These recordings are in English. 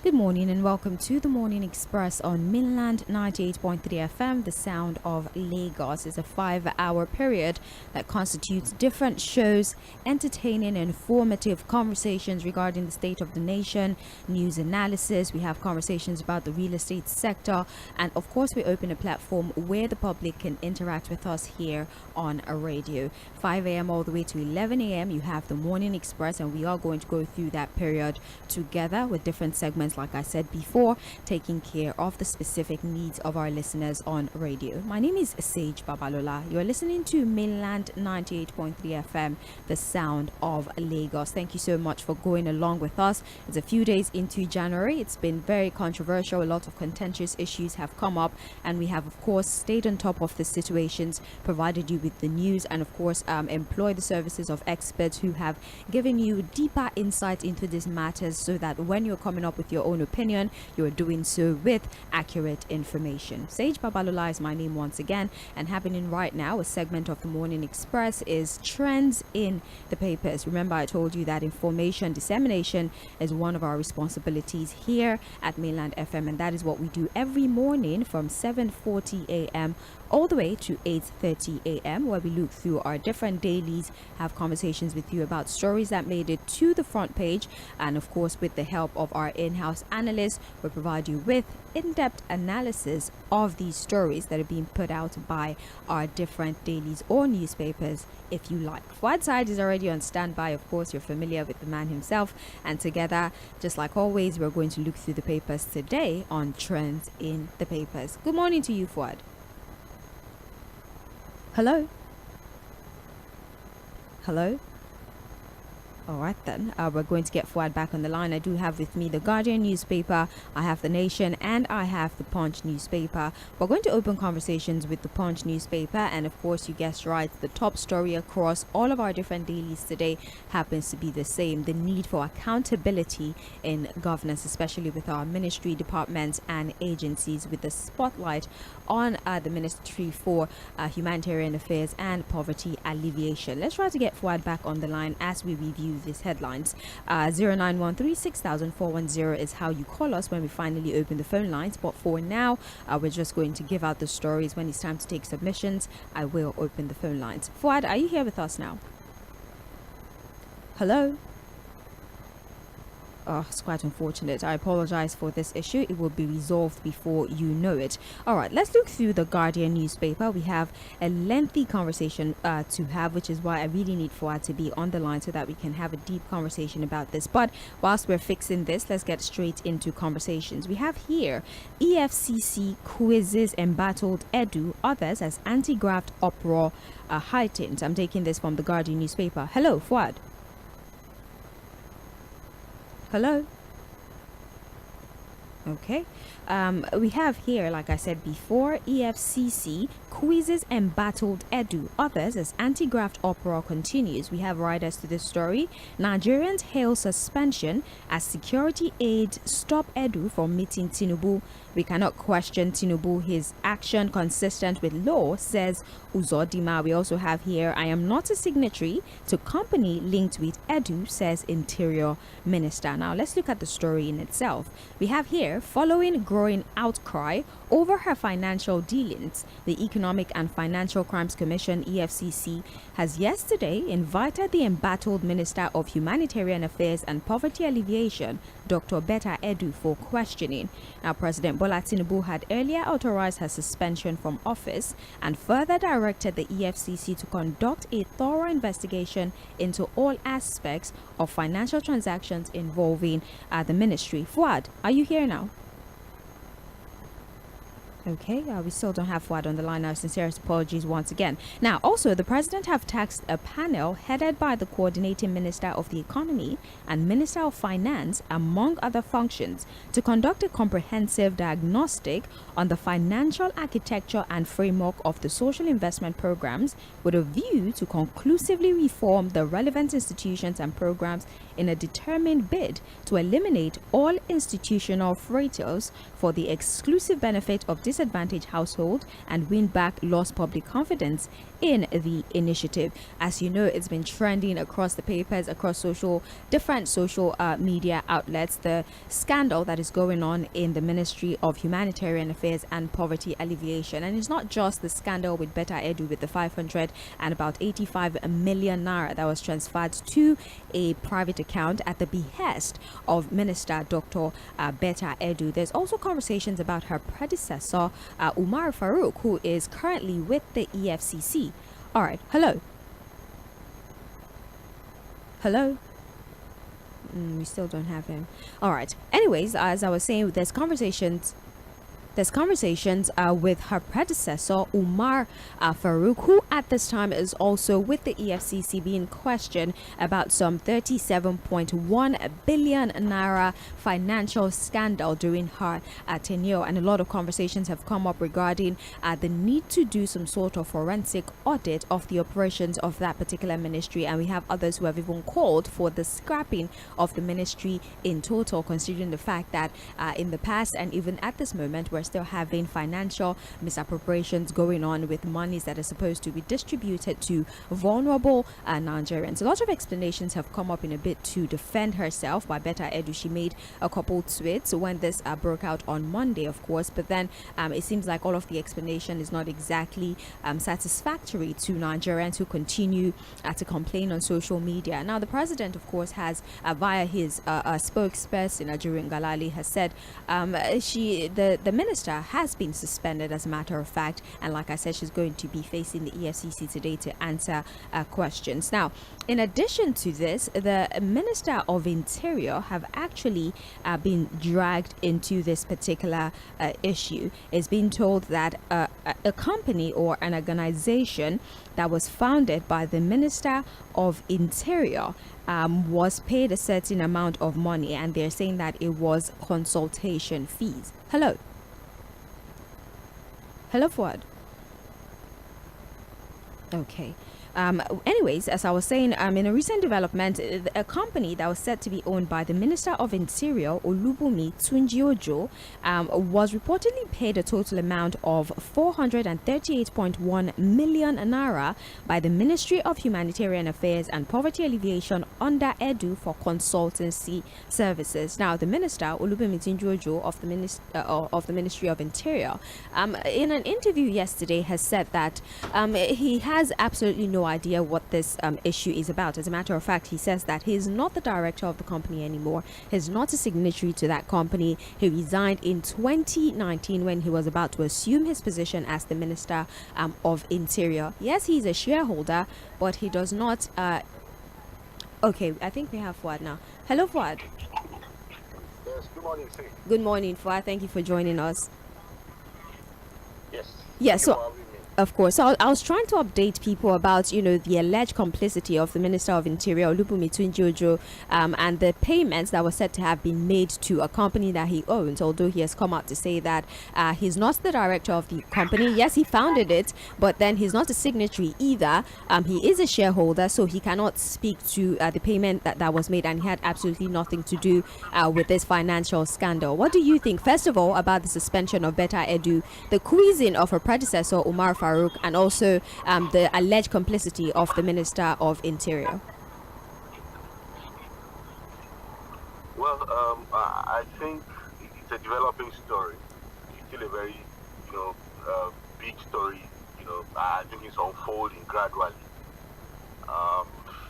Good morning and welcome to the Morning Express on Mainland 98.3 FM. The sound of Lagos is a 5-hour period that constitutes different shows, entertaining and informative conversations regarding the state of the nation, news analysis. We have conversations about the real estate sector, and of course we open a platform where the public can interact with us here on a radio. 5 a.m. all the way to 11 a.m. you have the Morning Express, and we are going to go through that period together with different segments, like I said before, taking care of the specific needs of our listeners on radio. My name is Sage Babalola. You're listening to Mainland 98.3 FM, the sound of Lagos. Thank you so much for going along with us. It's a few days into January. It's been very controversial. A lot of contentious issues have come up, and we have, of course, stayed on top of the situations, provided you with the news, and of course employed the services of experts who have given you deeper insight into these matters, so that when you're coming up with your own opinion, you're doing so with accurate information. Sage Babalola is my name once again, and happening right now, a segment of the Morning Express is Trends in the Papers. Remember, I told you that information dissemination is one of our responsibilities here at Mainland FM, and that is what we do every morning from 7:40 a.m. all the way to 8:30 a.m., where we look through our different dailies, have conversations with you about stories that made it to the front page, and of course with the help of our in-house analysts, we provide you with in-depth analysis of these stories that are being put out by our different dailies or newspapers, if you like. Fuad Side is already on standby. Of course, you're familiar with the man himself, and together, just like always, we're going to look through the papers today on Trends in the Papers. Good morning to you, Fuad. Hello? Hello? All right then, we're going to get Fuad back on the line. I do have with me the Guardian newspaper, I have the Nation, and I have the Punch newspaper. We're going to open conversations with the Punch newspaper, and of course, you guessed right, the top story across all of our different dailies today happens to be the same: the need for accountability in governance, especially with our ministry, departments and agencies, with the spotlight on the Ministry for Humanitarian Affairs and Poverty Alleviation. Let's try to get Fuad back on the line as we review these headlines. 0913-6410 is how you call us when we finally open the phone lines, but for now we're just going to give out the stories. When it's time to take submissions, I will open the phone lines. Fuad, are you here with us now? Hello? Oh, it's quite unfortunate. I apologize for this issue. It will be resolved before you know it. All right, let's look through the Guardian newspaper. We have a lengthy conversation to have, which is why I really need Fuad to be on the line so that we can have a deep conversation about this. But whilst we're fixing this, let's get straight into conversations. We have here EFCC quizzes embattled Edu, others as anti-graft uproar heightened. I'm taking this from the Guardian newspaper. Hello, Fuad. Hello? Okay. We have here, like I said before, EFCC quizzes embattled Edu, others as anti-graft uproar continues. We have riders to this story. Nigerians hail suspension as security aides stop Edu from meeting Tinubu. We cannot question Tinubu, his action consistent with law, says Uzodimma. We also have here, I am not a signatory to company linked with Edu, says Interior Minister. Now let's look at the story in itself. We have here, following growing outcry over her financial dealings, the Economic and Financial Crimes Commission, EFCC, has yesterday invited the embattled Minister of Humanitarian Affairs and Poverty Alleviation, Dr. Betta Edu, for questioning. Now, President Bola Tinubu had earlier authorized her suspension from office and further directed the EFCC to conduct a thorough investigation into all aspects of financial transactions involving the ministry. Fuad, are you here now? Okay, we still don't have Fuad on the line now. Sincerest apologies once again. Now, also, the president have tasked a panel headed by the coordinating minister of the economy and minister of finance, among other functions, to conduct a comprehensive diagnostic on the financial architecture and framework of the social investment programs, with a view to conclusively reform the relevant institutions and programs in a determined bid to eliminate all institutional fractures for the exclusive benefit of disadvantaged households and win back lost public confidence in the initiative. As you know, it's been trending across the papers, across different social media outlets, the scandal that is going on in the Ministry of Humanitarian Affairs and Poverty Alleviation. And it's not just the scandal with Beta Edu with the 500 and about 85 million naira that was transferred to a private account at the behest of Minister Dr. Beta Edu. There's also conversations about her predecessor, Umar Farouk, who is currently with the EFCC. All right. Hello. Hello. We still don't have him. All right. Anyways, as I was saying, there's conversations with her predecessor, Umar Farouk, who at this time is also with the EFCC, being questioned about some 37.1 billion naira financial scandal during her tenure. And a lot of conversations have come up regarding the need to do some sort of forensic audit of the operations of that particular ministry. And we have others who have even called for the scrapping of the ministry in total, considering the fact that in the past and even at this moment, we're still having financial misappropriations going on with monies that are supposed to be distributed to vulnerable Nigerians. A lot of explanations have come up in a bit to defend herself by Beta Edu. She made a couple tweets when this broke out on Monday, of course, but then it seems like all of the explanation is not exactly satisfactory to Nigerians who continue to complain on social media. Now, the president, of course, has via his spokesperson, Ajuri Ngalali, has said the minister has been suspended, as a matter of fact, and like I said, she's going to be facing the EFCC today to answer questions. Now, in addition to this, the Minister of Interior have actually been dragged into this particular issue. It's been told that a company or an organization that was founded by the Minister of Interior was paid a certain amount of money, and they're saying that it was consultation fees. Hello. Hello, Fuad. Okay. Anyways, as I was saying, in a recent development, a company that was said to be owned by the Minister of Interior, Olubunmi Tunjiojo, was reportedly paid a total amount of 438.1 million naira by the Ministry of Humanitarian Affairs and Poverty Alleviation under Edu for consultancy services. Now, the Minister, Olubunmi Tunjiojo of the Ministry of Interior, in an interview yesterday, has said that he has absolutely no idea what this issue is about. As a matter of fact, he says that he's not the director of the company anymore. He's not a signatory to that company. He resigned in 2019 when he was about to assume his position as the Minister of Interior. Yes, he's a shareholder, but he does not. Okay, I think we have Fuad now. Hello, Fuad. Yes, good morning, sir. Good morning, Fuad. Thank you for joining us. Yes. Yeah, so of course. So I was trying to update people about, the alleged complicity of the Minister of Interior, Olubunmi Tunjiojo, and the payments that were said to have been made to a company that he owns, although he has come out to say that he's not the director of the company. Yes, he founded it, but then he's not a signatory either. He is a shareholder, so he cannot speak to the payment that was made, and he had absolutely nothing to do with this financial scandal. What do you think, first of all, about the suspension of Beta Edu, the quizzing of her predecessor, Umar Farouk, and also the alleged complicity of the Minister of Interior? Well, I think it's a developing story. It's still a very, big story. I think it's unfolding gradually.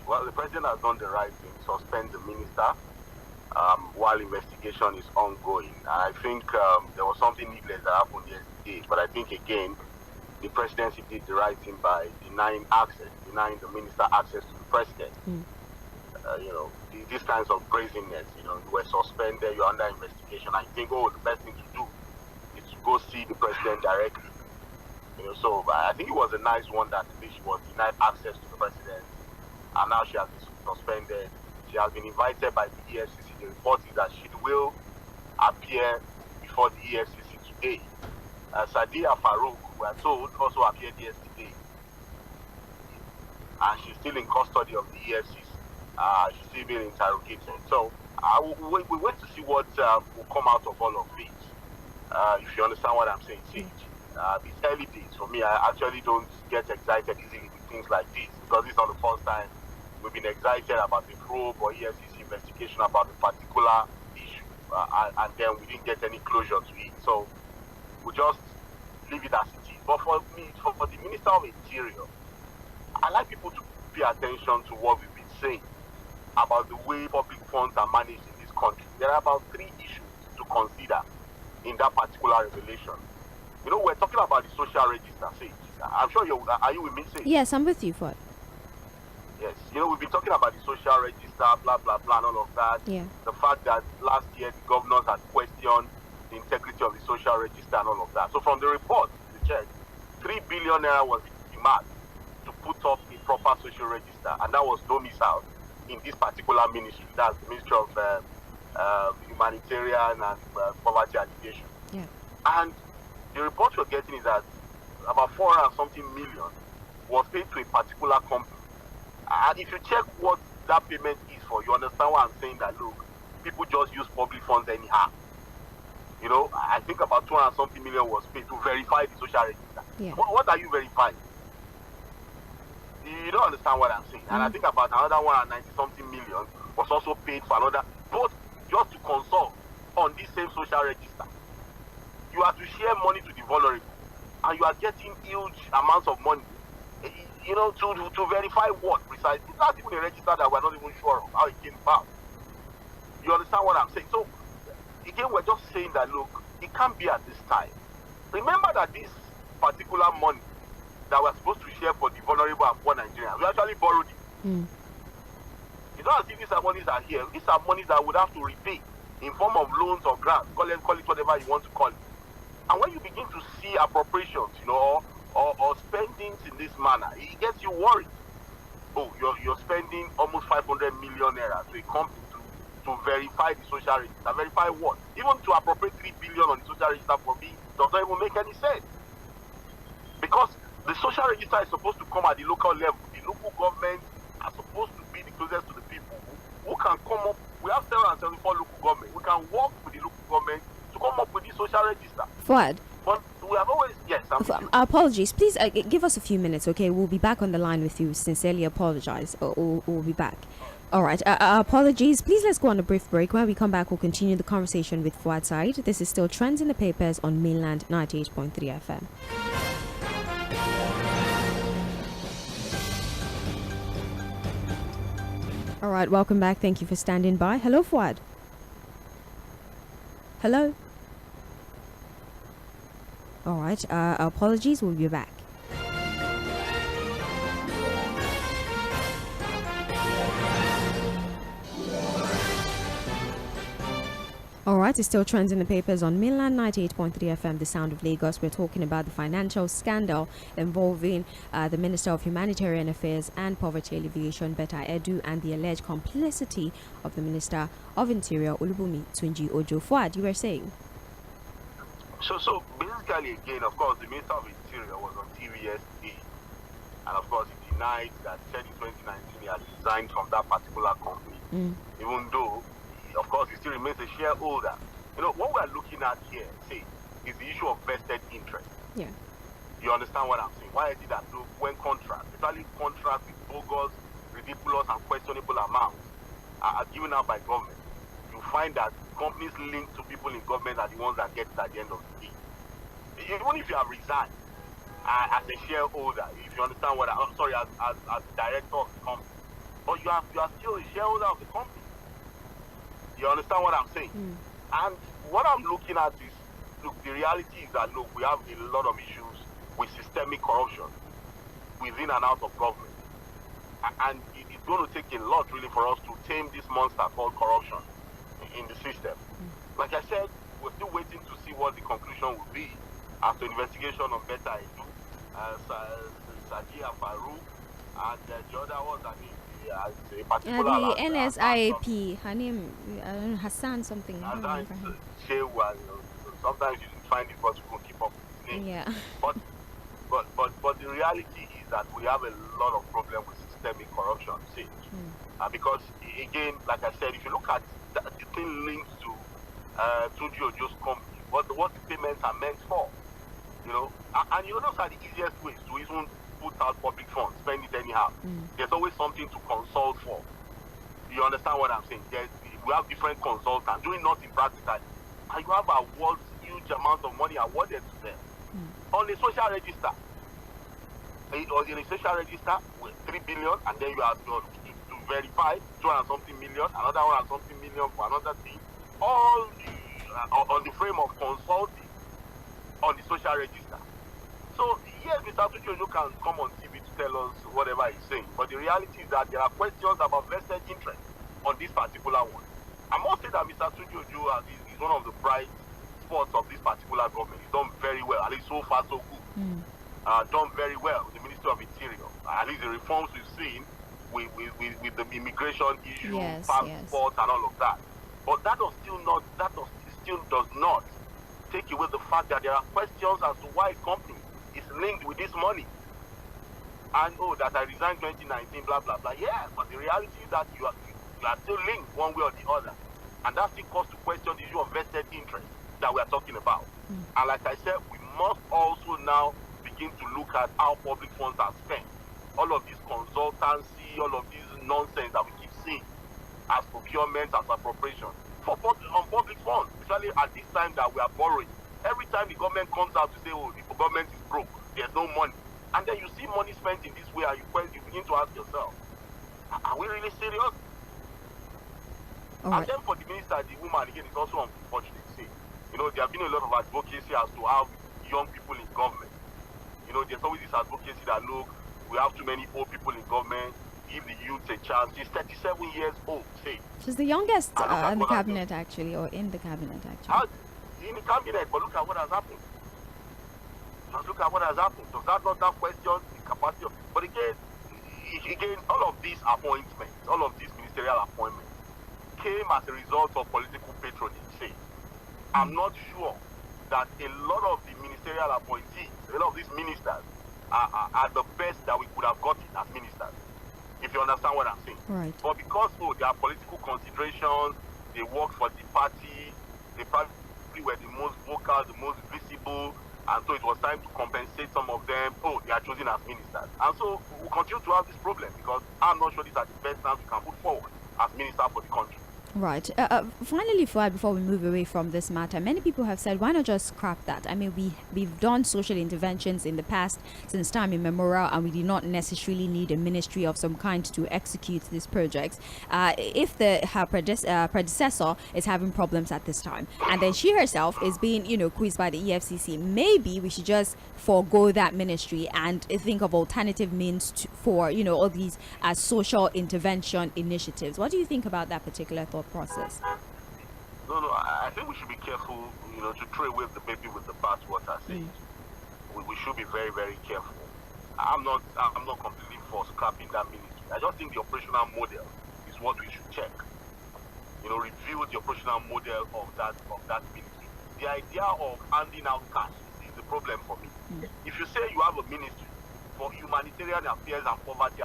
Well, the president has done the right thing, suspend the minister while investigation is ongoing. I think there was something needless that happened yesterday, but I think again, the presidency did the right thing by denying the minister access to the president. These kinds of brazenness, you were suspended, you're under investigation. I think, the best thing to do is to go see the president directly. So I think it was a nice one that she was denied access to the president, and now she has been suspended. She has been invited by the EFCC. The report is that she will appear before the EFCC today. Sadia Farouk, we are told, also appeared yesterday, and she's still in custody of the EFCC. She's still being interrogated. So we wait to see what will come out of all of this. if you understand what I'm saying. See, it's early days for me. I actually don't get excited easily with things like this, because it's not the first time we've been excited about the probe or EFCC investigation about a particular issue, and then we didn't get any closure to it. So we just leave it as it is. But for me, for the Minister of Interior, I like people to pay attention to what we've been saying about the way public funds are managed in this country. There are about 3 issues to consider in that particular revelation. You know, we're talking about the social register, Sage. I'm sure are you with me, Sage? Yes, I'm with you, Fuad. Yes. You know, we've been talking about the social register, blah, blah, blah, and all of that. Yeah. The fact that last year the governors had questioned the integrity of the social register and all of that. So from the report, the check, 3 billion naira was the demand to put up a proper social register, and that was domiciled in this particular ministry. That's the Ministry of Humanitarian and Poverty Alleviation. Yeah. And the report we're getting is that about 400 and something million was paid to a particular company. And if you check what that payment is for, you understand why I'm saying that, look, people just use public funds anyhow. You know, I think about 200 and something million was paid to verify the social register. Yeah. What are you verifying? You don't understand what I'm saying. And I think about another 190 something million was also paid for another, both just to consult on this same social register. You are to share money to the vulnerable, and you are getting huge amounts of money, you know, to verify what precisely. It's not even a register that we're not even sure of how it came about. You understand what I'm saying? So, again, we're just saying that, look, it can't be at this time. Remember that this particular money that we're supposed to share for the vulnerable and poor Nigerians, we actually borrowed it. It's not as if these are monies are here. These are monies that would have to repay in form of loans or grants, call it whatever you want to call it. And when you begin to see appropriations, you know, or spendings in this manner, it gets you worried. Oh, you're spending almost 500 million naira to a company to verify the social register. Verify what? Even to appropriate 3 billion on the social register for me does not even make any sense. Because the social register is supposed to come at the local level. The local governments are supposed to be the closest to the people who can come up. We have 774 local governments. We can work with the local government to come up with the social register. Fuad. But we have always, yes. Apologies. Please give us a few minutes, okay? We'll be back on the line with you. Sincerely apologize. We'll be back. All right. Apologies. Please let's go on a brief break. When we come back, we'll continue the conversation with Fuad Said. This is still Trends in the Papers on Mainland 98.3 FM. All right. Welcome back. Thank you for standing by. Hello, Fuad. Hello. All right. Apologies. We'll be back. All right, it's still Trends in the Papers on Mainland 98.3 FM, the sound of Lagos. We're talking about the financial scandal involving the Minister of Humanitarian Affairs and Poverty Alleviation, Betta Edu, and the alleged complicity of the Minister of Interior, Olubunmi Tunji Ojo. Fuad, you were saying? So basically, again, of course, the Minister of Interior was on TV yesterday, and of course, he denied that said in 2019 he had resigned from that particular company, even though, of course, he still remains a shareholder. You know, what we're looking at here, say, is the issue of vested interest. Yeah. You understand what I'm saying? Why is it that when contracts, especially contracts with bogus, ridiculous, and questionable amounts are given out by government, you find that companies linked to people in government are the ones that get it at the end of the day. Even if you have resigned as a shareholder, if you understand what I'm sorry, as director of the company, but you are still a shareholder of the company. You understand what I'm saying? And what I'm looking at is, look, the reality is that, look, we have a lot of issues with systemic corruption within and out of government. And it's going to take a lot, really, for us to tame this monster called corruption in the system. Like I said, we're still waiting to see what the conclusion will be after investigation on Betta Edu, Sadiya Farouk, and the other ones, I mean, a particular the NSIAP, her name Hassan something. Sometimes you find it possible to keep up with his name. Yeah. But the reality is that we have a lot of problems with systemic corruption, because again, like I said, if you look at the thing linked to Tunji Ojo's company, what the payments are meant for. You know, and you know those are the easiest ways to even put out public funds, spend it anyhow. There's always something to consult for. You understand what I'm saying? We have different consultants doing nothing practically, and you have awards, huge amounts of money awarded to them on the social register. Or in a social register with 3 billion, and then you have to verify 200 and something million, another 100 and something million for another thing, all on the frame of consulting on the social register. So yes, Mr. Tujojo can come on TV to tell us whatever he's saying, but the reality is that there are questions about vested interest on this particular one. I must say that Mr. Tujojo is one of the bright spots of this particular government. He's done very well, at least so far so good. Done very well with the Ministry of Interior. At least the reforms we've seen with the immigration issue, passports, and all of that. But that still does not take away the fact that there are questions as to why a company is linked with this money. And that I resigned 2019, blah blah blah. Yeah, but the reality is that you are still linked one way or the other, and that still calls to question the issue of vested interest that we are talking about. And like I said, we must also now begin to look at how public funds are spent. All of this consultancy, all of this nonsense that we keep seeing as procurement, as appropriation on public funds, especially at this time that we are borrowing. Every time the government comes out to say, the government is broke, there's no money, and then you see money spent in this way, and you begin to ask yourself, are we really serious? And then for the minister, the woman, again, it's also unfortunate to say, there have been a lot of advocacy as to how young people in government. There's always this advocacy that, look, we have too many old people in government, give the youth a chance. She's 37 years old, say. She's the youngest in the cabinet, actually, or in the cabinet, actually. In the cabinet, but look at what has happened. Just look at what has happened. Does that not question the capacity of... But again, all of these appointments, all of these ministerial appointments came as a result of political patronage, say. I'm not sure that a lot of the ministerial appointees, a lot of these ministers, are the best that we could have gotten as ministers, if you understand what I'm saying. Right. But because there are political considerations, they work for the party, they probably were the most vocal, the most visible, and so it was time to compensate some of them. They are chosen as ministers. And so we'll continue to have this problem because I'm not sure these are the best plans we can put forward as minister for the country. Right. Finally, Fuad, before we move away from this matter, many people have said, why not just scrap that? I mean, we've done social interventions in the past since time immemorial, and we do not necessarily need a ministry of some kind to execute these projects. If her predecessor is having problems at this time, and then she herself is being, quizzed by the EFCC, maybe we should just forego that ministry and think of alternative means for, all these social intervention initiatives. What do you think about that particular thought process? No, I think we should be careful, to throw away the baby with the bathwater. We should be very, very careful. I'm not completely for scrapping that ministry. I just think the operational model is what we should check. Review the operational model of that ministry. The idea of handing out cash is the problem for me. If you say you have a ministry for humanitarian affairs and poverty.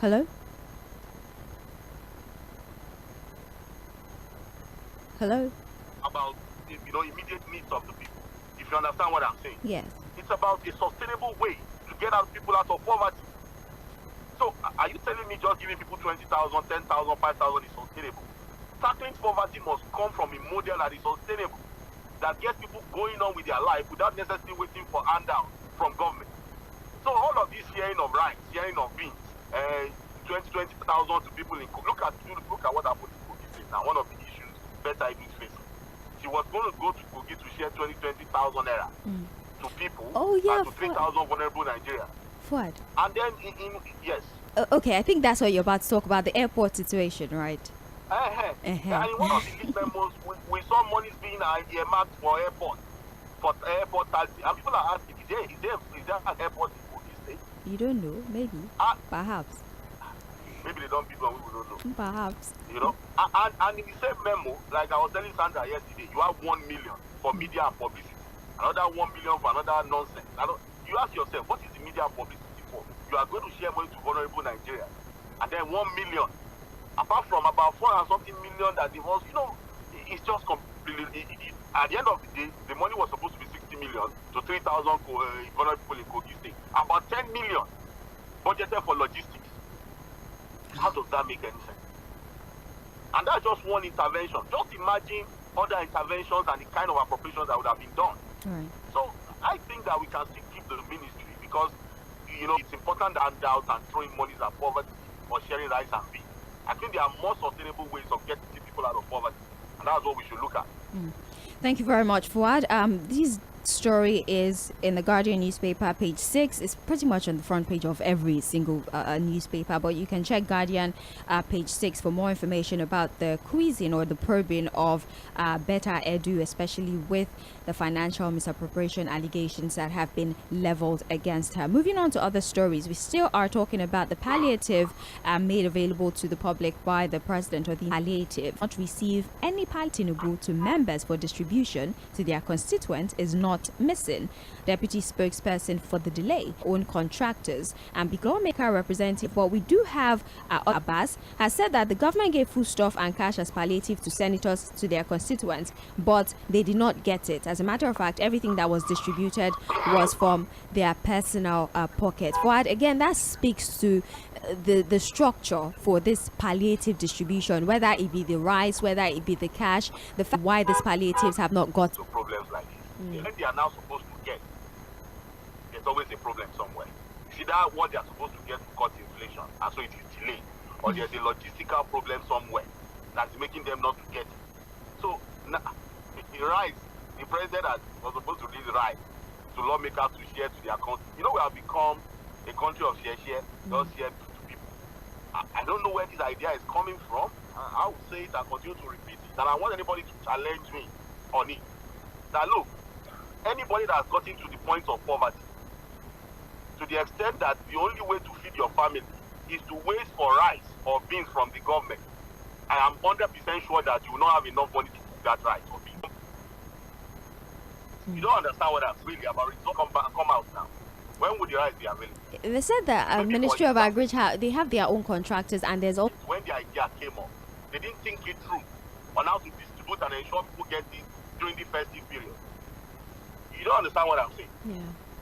Hello? About immediate needs of the people. If you understand what I'm saying. Yes. It's about a sustainable way to get people out of poverty. So are you telling me just giving people 20,000, 10,000, 5,000 is sustainable? Tackling poverty must come from a model that is sustainable, that gets people going on with their life without necessarily waiting for handouts from government. So all of this sharing of rights, sharing of beans, 20,000 to people in look at what happened to Kogi now. One of the issues Better Eagles facing. She was going to go to Kogi to share 20,000 naira to people, to 3,000 vulnerable Nigerians. What? And then yes. Okay, I think that's what you're about to talk about, the airport situation, right? And in one of the memos, we saw money being earmarked for airport taxi. And people are asking, is there an airport in Kogi State? You don't know, maybe. Perhaps. Maybe they don't build one, we don't know. Perhaps. And in the same memo, like I was telling Sandra yesterday, you have 1 million for media and publicity. Another 1 million for another nonsense. You ask yourself, what is the media and publicity for? You are going to share money to vulnerable Nigerians. And then 1 million. Apart from about 4 and something million that they want, it's just completely. At the end of the day, the money was supposed to be 60 million to 3,000 vulnerable people in Kogi State. About 10 million budgeted for logistics. How does that make any sense? And that's just one intervention. Just imagine other interventions and the kind of appropriations that would have been done. Right. So I think that we can still keep the ministry because, it's important to hand out and throwing monies at poverty or sharing rice and beans. I think there are more sustainable ways of getting people out of poverty, and that's what we should look at. Thank you very much, Fuad. This story is in the Guardian newspaper, page 6. It's pretty much on the front page of every single newspaper, but you can check Guardian page 6 for more information about the quizzing or the probing of Betta Edu, especially with the financial misappropriation allegations that have been leveled against her. Moving on to other stories, we still are talking about the palliative made available to the public by the president, or the palliative not receive any palliative to members for distribution to their constituents is not missing. Deputy spokesperson for the delay, own contractors, and big lawmaker representative, but we do have Abbas, has said that the government gave foodstuff and cash as palliative to senators to their constituents, but they did not get it. As a matter of fact, everything that was distributed was from their personal pocket. But again, that speaks to the structure for this palliative distribution, whether it be the rice, whether it be the cash, the fact why these palliatives have not got problems like this. When they are now supposed to get, there's always a problem somewhere. You see that what they are supposed to get to cut inflation, and so it is delayed, or there's a logistical problem somewhere that's making them not to get it. So now, the rice, the president was supposed to release rice to lawmakers to share to their country. We have become a country of share, just share to people. I don't know where this idea is coming from. I will say it and continue to repeat it. And I want anybody to challenge me on it. That look, anybody that has gotten to the point of poverty, to the extent that the only way to feed your family is to wait for rice or beans from the government, I am 100% sure that you will not have enough money to cook that rice or beans. You don't understand what I'm really about. It's not come out now. When would the rice be available? They said that Ministry of Agriculture, they have their own contractors, and there's also when the idea came up, they didn't think it through on how to distribute and ensure people get this during the festive period. You don't understand what I'm saying? yeah.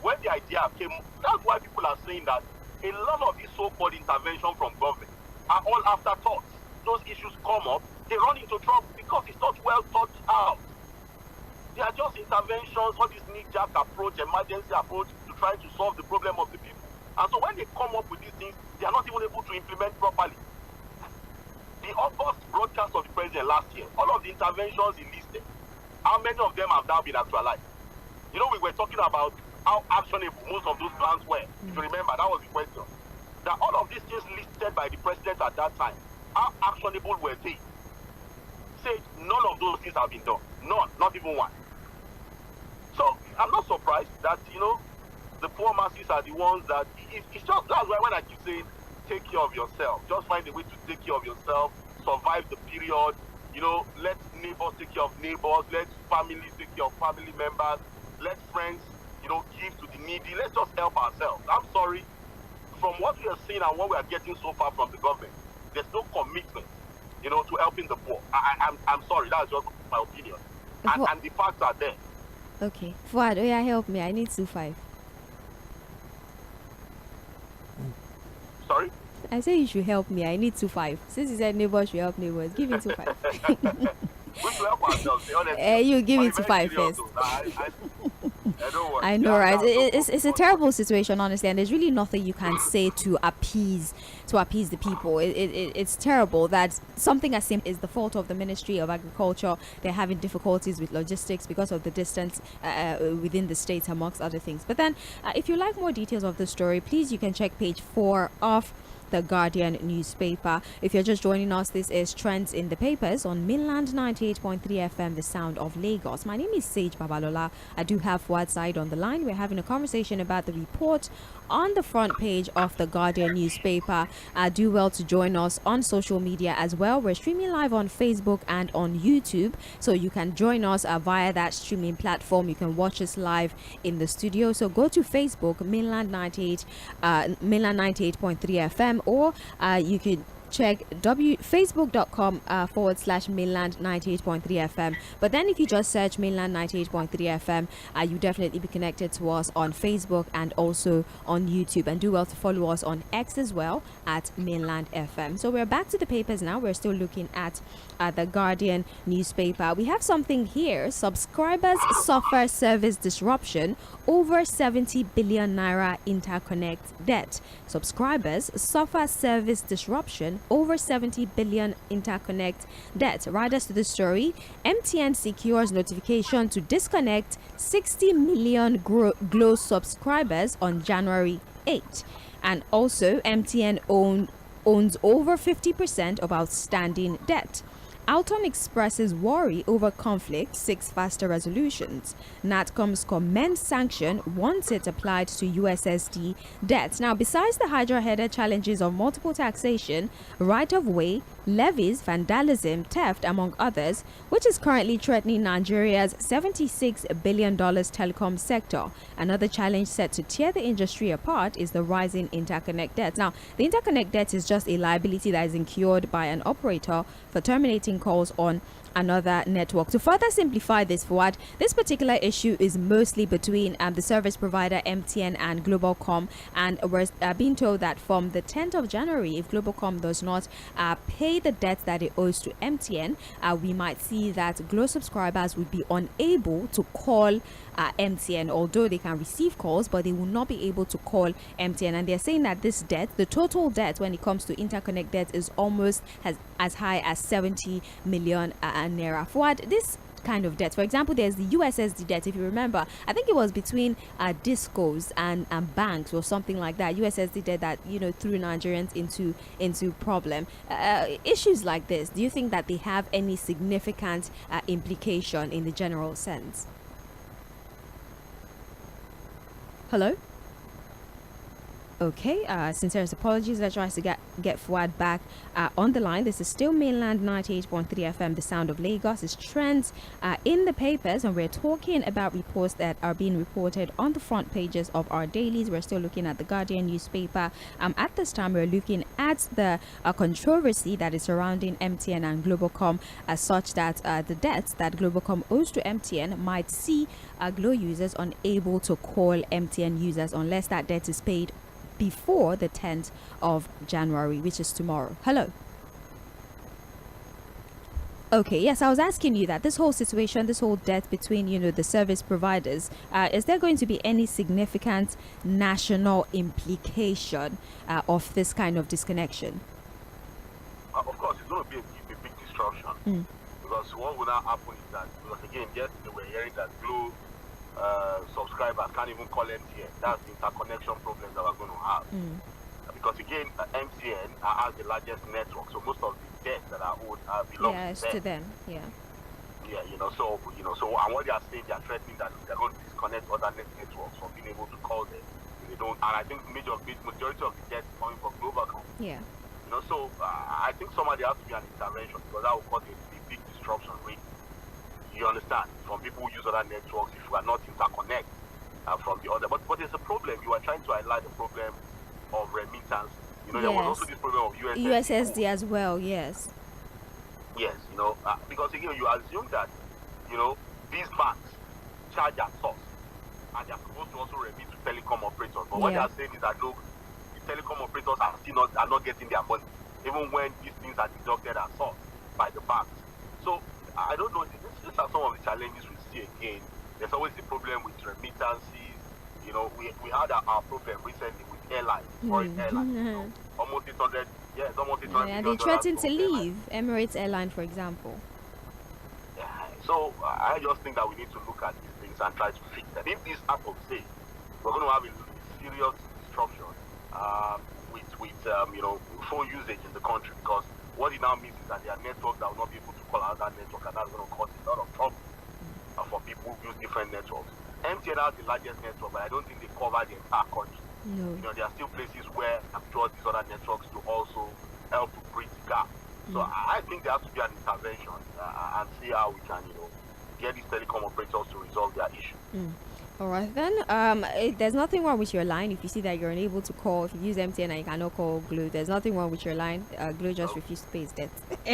When the idea came, that's why people are saying that a lot of these so-called intervention from government are all afterthoughts. Those issues come up, they run into trouble because it's not well thought out. They are just interventions, all this knee-jerk approach, emergency approach to try to solve the problem of the people. And so when they come up with these things, they are not even able to implement properly. The August broadcast of the president last year, all of the interventions he listed, how many of them have now been actualized? We were talking about how actionable most of those plans were. If you remember, that was the question. That all of these things listed by the president at that time, how actionable were they? Said none of those things have been done. None, not even one. So I'm not surprised that, the poor masses are the ones that, it's just, that's why when I keep saying, take care of yourself. Just find a way to take care of yourself, survive the period, let neighbors take care of neighbors, let families take care of family members, let friends, give to the needy. Let's just help ourselves. I'm sorry, from what we are seeing and what we are getting so far from the government, there's no commitment, to helping the poor. I'm sorry, that's just my opinion. And the facts are there. Okay. Fuad, help me. I need 2.5. Sorry? I say you should help me. I need 2.5. Since you said neighbors should help neighbors, give me 2.5. We should help ourselves, honestly. You give me 2.5 first. I know, right? It's a terrible situation, honestly, and there's really nothing you can say to appease the people. It's terrible that something as simple is the fault of the Ministry of Agriculture. They're having difficulties with logistics because of the distance within the states, amongst other things. But then, if you like more details of the story, please you can check page 4 of the Guardian newspaper. If you're just joining us, this is Trends in the Papers on Mainland 98.3 FM, the sound of Lagos. My name is Sage Babalola. I do have Fuad Said on the line. We're having a conversation about the report on the front page of the Guardian newspaper. Do well to join us on social media as well. We're streaming live on Facebook and on YouTube, so you can join us via that streaming platform. You can watch us live in the studio. So go to Facebook, Mainland 98.3 FM, or you could check facebook.com/mainland 98.3 FM. But then if you just search mainland 98.3 FM, you definitely be connected to us on Facebook and also on YouTube. And do well to follow us on X as well at mainland FM. So we're back to the papers now. We're still looking at the Guardian newspaper. We have something here. Subscribers suffer service disruption, over 70 billion naira interconnect debt. Subscribers suffer service disruption, over 70 billion interconnect debt. Riders to the story, MTN secures notification to disconnect 60 million Glo subscribers on January 8. And also, MTN owns over 50% of outstanding debt. Alton expresses worry over conflict, seeks faster resolutions. NatCom's commend sanction once it applied to USSD debts. Now, besides the Hydra-headed challenges of multiple taxation, right-of-way, levies, vandalism, theft, among others, which is currently threatening Nigeria's $76 billion telecom sector. Another challenge set to tear the industry apart is the rising interconnect debt. Now, the interconnect debt is just a liability that is incurred by an operator for terminating calls on another network. To further simplify this, Fuad, this particular issue is mostly between the service provider MTN and Globalcom, and we're being told that from the 10th of January, if Globalcom does not pay the debt that it owes to MTN, we might see that Glo subscribers would be unable to call MTN, although they can receive calls, but they will not be able to call MTN. And they're saying that this debt, the total debt when it comes to interconnect debt, is almost as high as 70 million naira. Fuad, this kind of debt, for example, there's the USSD debt. If you remember, I think it was between discos and banks or something like that. USSD debt that threw Nigerians into problem. Issues like this, do you think that they have any significant implication in the general sense? Hello? Okay, sincerest apologies. Let's try to get Fuad back on the line. This is still mainland 98.3 FM, the sound of Lagos. It's trends in the papers, and we're talking about reports that are being reported on the front pages of our dailies. We're still looking at the Guardian newspaper. At this time, we're looking at the controversy that is surrounding MTN and Globalcom, such that the debts that Globalcom owes to MTN might see Glo users unable to call MTN users unless that debt is paid before the 10th of January, which is tomorrow. Hello. Okay, yes, I was asking you that this whole situation, this whole debt between, the service providers, is there going to be any significant national implication of this kind of disconnection? Of course, it's going to be a big disruption. Because what will now happen is that, because again, yesterday we're hearing that Glo subscribers can't even call MTN. That's the interconnection problem that we're going to have. Because again, MTN has the largest network, so most of the debts that are owed belong to them. Yeah, so and what they are saying, they are threatening that they're going to disconnect other networks from being able to call them. They don't, and I think majority of the debt is coming from Globalcom. Yeah. So I think somebody has to be an intervention, because that will cause a big disruption. You understand? From people who use other networks, if you are not interconnect from the other. But there's a problem. You are trying to highlight the problem of remittance. There was also this problem of USSD as well. Yes. Yes, because again, you assume that these banks charge at source, and they are supposed to also remit to telecom operators. But what they are saying is that look, the telecom operators are not getting their money, even when these things are deducted at source by the banks. So I don't know. These are some of the challenges we see again. There's always the problem with remittances. We had our problem recently with airlines, foreign airlines. Almost 800. Yeah, it's almost 800. Yeah, they threatened to leave Emirates Airline, for example. Yeah. So I just think that we need to look at these things and try to fix them. If this happens, we're going to have a serious disruption with phone usage in the country, because what it now means is that there are networks that will not be able to call another network, and that's going to cause a lot of trouble for people who use different networks. MTN has the largest network, but I don't think they cover the entire country. No. There are still places where I'm sure these other networks to also help to bridge the gap. So I think there has to be an intervention and see how we can, get these telecom operators to resolve their issue. All right then. There's nothing wrong with your line. If you see that you're unable to call, if you use MTN and you cannot call Glue, there's nothing wrong with your line. Glue just refused to pay its debt.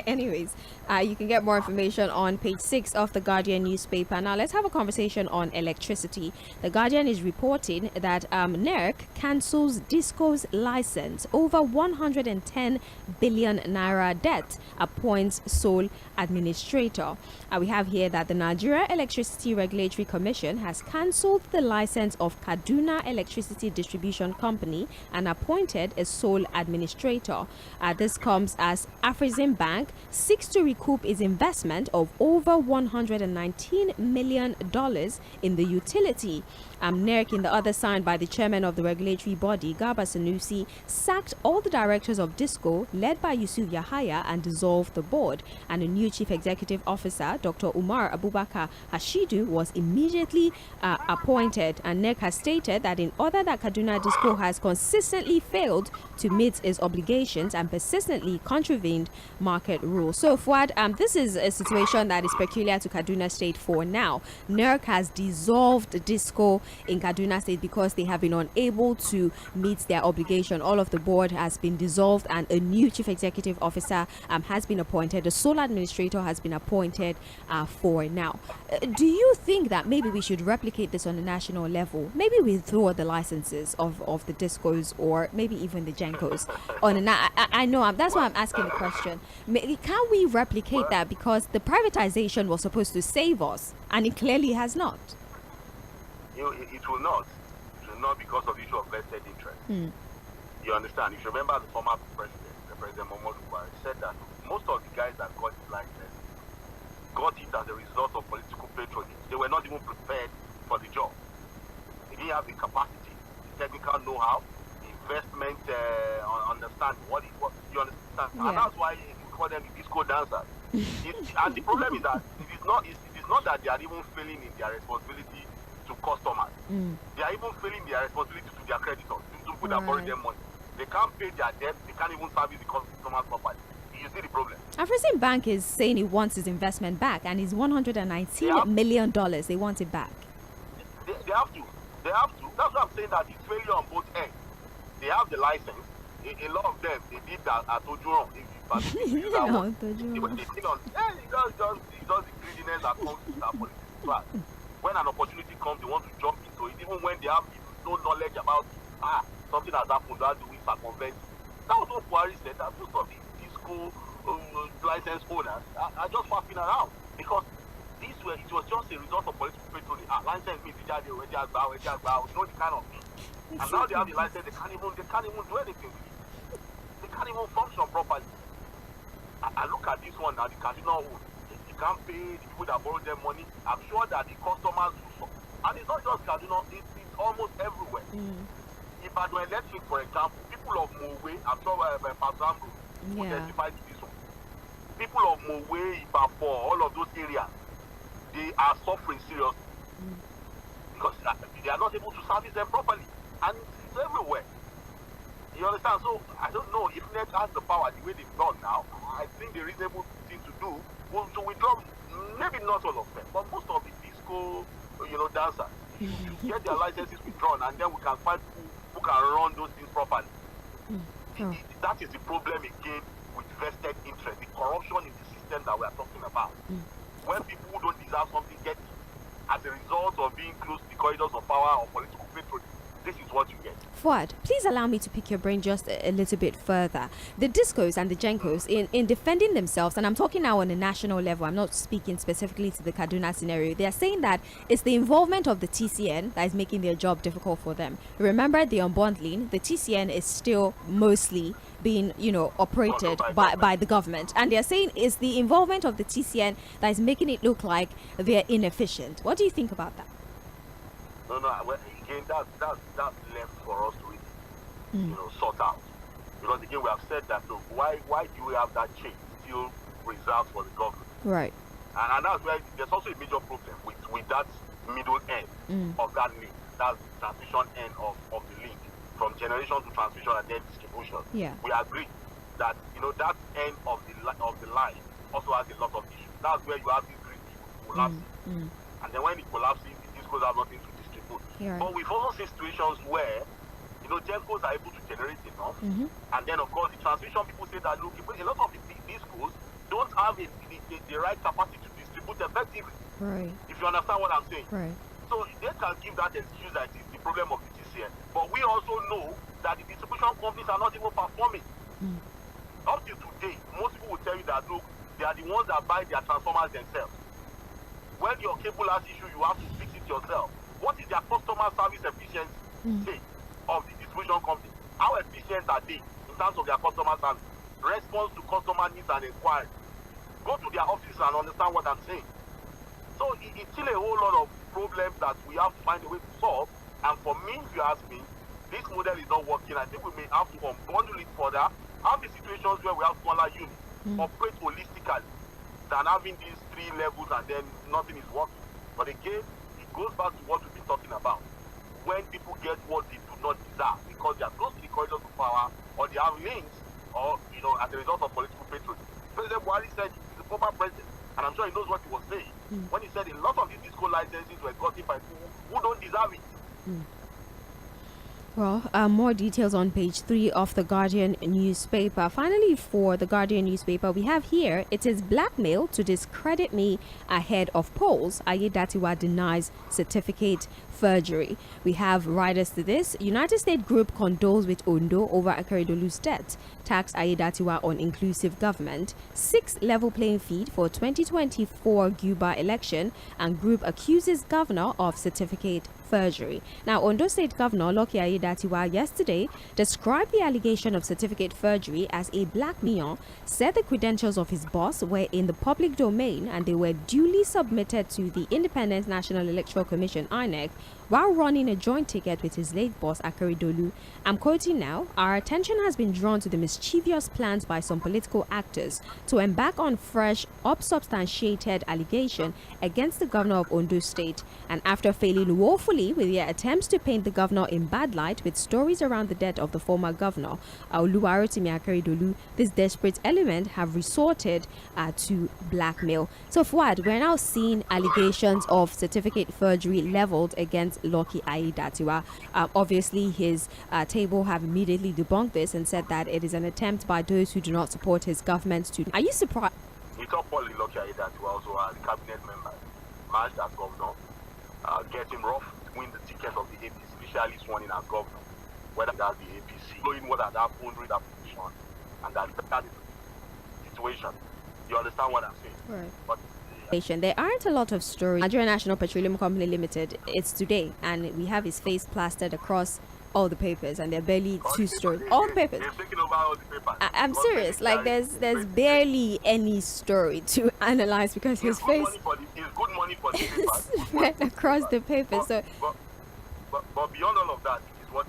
Anyways, you can get more information on page 6 of the Guardian newspaper. Now let's have a conversation on electricity. The Guardian is reporting that NERC cancels Disco's license over 110 billion naira debt, appoints sole administrator. We have here that the Nigeria Electricity Regulatory Commission has cancelled the license of Kaduna Electricity Distribution Company and appointed a sole administrator. This comes as Afrexim Bank seeks to recoup its investment of over $119 million in the utility. NERC, in the other signed by the chairman of the regulatory body, Garba Sanusi, sacked all the directors of DISCO led by Yusuf Yahaya and dissolved the board. And a new chief executive officer, Dr. Umar Abubakar Hashidu, was immediately appointed. And NERC has stated that in order that Kaduna DISCO has consistently failed to meet its obligations and persistently contravened market rules. So, Fuad, this is a situation that is peculiar to Kaduna State for now. NERC has dissolved DISCO in Kaduna State because they have been unable to meet their obligation. All of the board has been dissolved and a new chief executive officer has been appointed. The sole administrator has been appointed for now. Do you think that maybe we should replicate this on a national level? Maybe withdraw the licenses of the discos or maybe even the Gencos. I know that's why I'm asking the question. Can we replicate that, because the privatization was supposed to save us and it clearly has not? It will not. It will not, because of the issue of vested interest. You understand? If you remember, the former president, President Muhammadu Buhari, said that most of the guys that got his license got it as a result of political patronage. They were not even prepared for the job. They didn't have the capacity, the technical know-how, the investment understanding. What you understand? Yeah. And that's why we call them the disco dancers. And the problem is that it is not that they are even failing in their responsibility to customers. They are even failing their responsibility to their creditors, to people that borrow them money. They can't pay their debt, they can't even service the customers properly. You see the problem. Afrexim Bank is saying it wants its investment back, and it's $119 million. They want it back. They have to. They have to. That's why I'm saying that it's failure on both ends. They have the license. A lot of them, they did that at Ojuron. It does the greediness that comes with that politics. When an opportunity comes, they want to jump into it, even when they have no knowledge about something has happened, that we circumvent. That was what Buhari said, that most of the disco license owners are just faffing around, because it was just a result of political patronage. License means you know the kind of thing. And now they have the license, they can't even do anything with it. They can't even function properly. I look at this one now, the Kaduna own. They can't pay the people that borrow them money. I'm sure that the customers will suffer. And it's not just Kaduna, it's almost everywhere. Ibadan Electric, for example, people of Mowe, I'm sure Pazambo will testify to this one. People of Mowe, Ibapo, all of those areas, they are suffering seriously because they are not able to service them properly, and it's everywhere. You understand? So I don't know if NET has the power the way they've done now. I think the reasonable thing to do was to withdraw, maybe not all of them, but most of the disco, dancers. You get their licenses withdrawn, and then we can find people who can run those things properly. That is the problem again with vested interest, the corruption in the system that we are talking about. When people who don't deserve something get it as a result of being close to the corridors of power or political patronage, this is what you get. Fuad, please allow me to pick your brain just a little bit further. The discos and the Gencos, in defending themselves, and I'm talking now on a national level, I'm not speaking specifically to the Kaduna scenario, they are saying that it's the involvement of the TCN that is making their job difficult for them. Remember the unbundling, the TCN is still mostly being, operated by the government. And they're saying it's the involvement of the TCN that is making it look like they're inefficient. What do you think about that? No, again, that's left for us to really, sort out. Because again, we have said that, look, why do we have that chain still reserved for the government? Right. And that's where there's also a major problem with that middle end of that link. That's the transmission end of the link, from generation to transmission and then distribution. Yeah. We agree that that end of the line also has a lot of issues. That's where you have this grid collapsing. And then when it collapses, the discos have nothing to distribute. people. Yeah. But we've also seen situations where, GENCOs are able to generate enough. And then, of course, the transmission people say that, look, a lot of these schools don't have the right capacity to distribute effectively. Right. If you understand what I'm saying. Right. So they can give that excuse that it's the problem of the TCN. But we also know that the distribution companies are not even performing. Up till today, most people will tell you that, look, they are the ones that buy their transformers themselves. When your cable has issue, you have to fix it yourself. What is their customer service efficiency of the distribution company? How efficient are they in terms of their customer service? Response to customer needs and inquiries. Go to their office and understand what I'm saying. So it's still a whole lot of problems that we have to find a way to solve. And for me, if you ask me, this model is not working. I think we may have to unbundle it further, have the situations where we have smaller units, operate holistically, than having these three levels and then nothing is working. But again, it goes back to what we've been talking about. When people get what they do not deserve because they are close to the corridors of power, or they have links, or as a result of political patronage. President Buhari said he's the former president, and I'm sure he knows what he was saying when he said a lot of these disco licenses were gotten by people who don't deserve it. Well, more details on page 3 of the Guardian newspaper. Finally, for the Guardian newspaper, we have here, it is blackmail to discredit me ahead of polls. Ayédatiwa denies certificate forgery. We have writers to this. United States group condoles with Ondo over Akeredolu's debt. Tax Ayédatiwa on inclusive government. 6 level playing field for 2024 Cuba election, and group accuses governor of certificate forgery. Now, Ondo State Governor Lucky Ayédatiwa yesterday described the allegation of certificate forgery as a blackmail, said the credentials of his boss were in the public domain and they were duly submitted to the Independent National Electoral Commission (INEC) while running a joint ticket with his late boss Akeredolu. I'm quoting now, "Our attention has been drawn to the mischievous plans by some political actors to embark on fresh, unsubstantiated allegation against the governor of Ondo State, and after failing woefully with their attempts to paint the governor in bad light with stories around the death of the former governor, Oluwarotimi Akeredolu, this desperate element have resorted to blackmail." So Fuad, we're now seeing allegations of certificate forgery leveled against Lucky Ayédatiwa. Obviously, his table have immediately debunked this and said that it is an attempt by those who do not support his government to... Are you surprised? We talk Lucky Ayédatiwa also as cabinet member, managed as governor, getting rough to win the ticket of the APC, initially sworn in as governor, whether that's the APC, knowing what had happened with that position, and that is the situation. You understand what I'm saying? Right. But there aren't a lot of stories. Nigeria National Petroleum Company Limited, it's today, and we have his face plastered across all the papers, and there are barely two stories. All the papers. I'm serious. Like there's barely any story to analyze because his face is good money for the papers. spread across the papers. But beyond all of that,